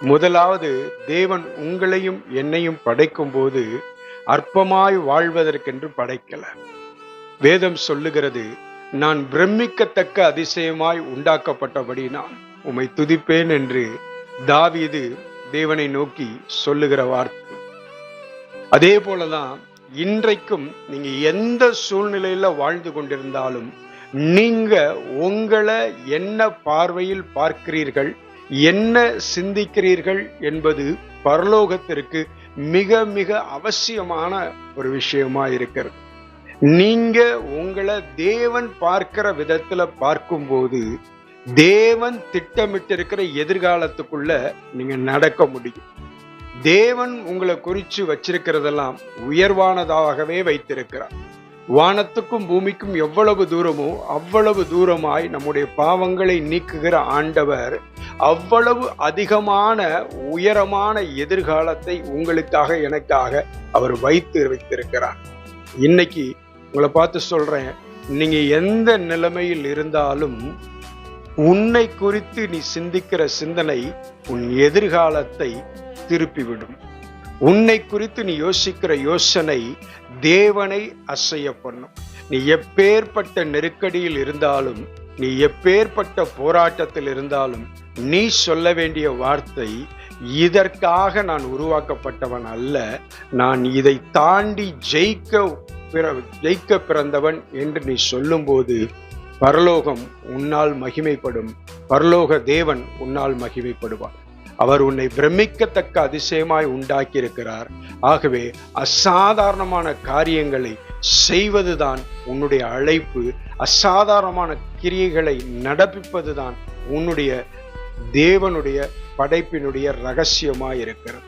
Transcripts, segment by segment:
முதலாவது, தேவன் உங்களையும் என்னையும் படைக்கும் போது அற்பமாய் வாழ்வதற்கென்று படைக்கல. வேதம் சொல்லுகிறது, நான் பிரமிக்கத்தக்க அதிசயமாய் உண்டாக்கப்பட்டபடி நான் உம்மை துதிப்பேன் என்று தாவீது தேவனை நோக்கி சொல்லுகிற வார்த்தை. அதே போலதான் இன்றைக்கும் நீங்க எந்த சூழ்நிலையில வாழ்ந்து கொண்டிருந்தாலும், நீங்க உங்களை என்ன பார்வையில் பார்க்கிறீர்கள், என்ன சிந்திக்கிறீர்கள் என்பது பரலோகத்திற்கு மிக மிக அவசியமான ஒரு விஷயமா இருக்கிறது. நீங்க உங்களை தேவன் பார்க்கிற விதத்துல பார்க்கும்போது, தேவன் திட்டமிட்டிருக்கிற எதிர்காலத்துக்குள்ள நீங்க நடக்க முடியும். தேவன் உங்களை குறிச்சு வச்சிருக்கிறதெல்லாம் உயர்வானதாகவே வைத்திருக்கிறார். வானத்துக்கும் பூமிக்கும் எவ்வளவு தூரமோ அவ்வளவு தூரமாய் நம்முடைய பாவங்களை நீக்குகிற ஆண்டவர் அவ்வளவு அதிகமான உயரமான எதிர்காலத்தை உங்களுக்காக எனக்காக அவர் வைத்திருக்கிறார். இன்னைக்கு உங்களை பார்த்து சொல்றேன், நீங்க எந்த நிலைமையில் இருந்தாலும் உன்னை குறித்து நீ சிந்திக்கிற சிந்தனை உன் எதிர்காலத்தை திருப்பிவிடும். உன்னை குறித்து நீ யோசிக்கிற யோசனை தேவனை அசைய பண்ணும். நீ எப்பேற்பட்ட நெருக்கடியில் இருந்தாலும், நீ எப்பேற்பட்ட போராட்டத்தில் இருந்தாலும், நீ சொல்ல வேண்டிய வார்த்தை, இதற்காக நான் உருவாக்கப்பட்டவன் அல்ல, நான் இதை தாண்டி ஜெயிக்க பிறந்தவன் என்று நீ சொல்லும்போது பரலோகம் உன்னால் மகிமைப்படும். பரலோக தேவன் உன்னால் மகிமைப்படுவார். அவர் உன்னை பிரமிக்கத்தக்க அதிசயமாய் உண்டாக்கி இருக்கிறார். ஆகவே அசாதாரணமான காரியங்களை செய்வதுதான் உன்னுடைய அழைப்பு. அசாதாரணமான கிரியைகளை நடப்பிப்பதுதான் உன்னுடைய தேவனுடைய படைப்பினுடைய ரகசியமாய் இருக்கிறது.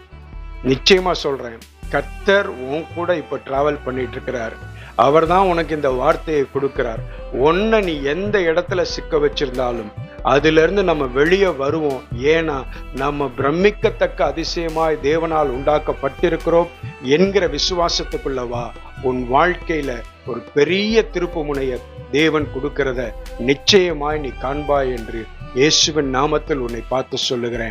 நிச்சயமா சொல்றேன், கர்த்தர் உன் கூட இப்ப டிராவல் பண்ணிட்டு இருக்கிறார். அவர் தான் உனக்கு இந்த வார்த்தையை கொடுக்கிறார். உன்னை நீ எந்த இடத்துல சிக்க வச்சிருந்தாலும் அதிலிருந்து நம்ம வெளியே வருவோம். ஏன்னா நம்ம பிரமிக்கத்தக்க அதிசயமாய் தேவனால் உண்டாக்கப்பட்டிருக்கிறோம் என்கிற விசுவாசத்துக்குள்ள வா. உன் வாழ்க்கையில ஒரு பெரிய திருப்பு முனைய தேவன் கொடுக்கிறத நிச்சயமாய் நீ காண்பாய் என்று இயேசுவின் நாமத்தில் உன்னை பார்த்து சொல்லுகிறேன்.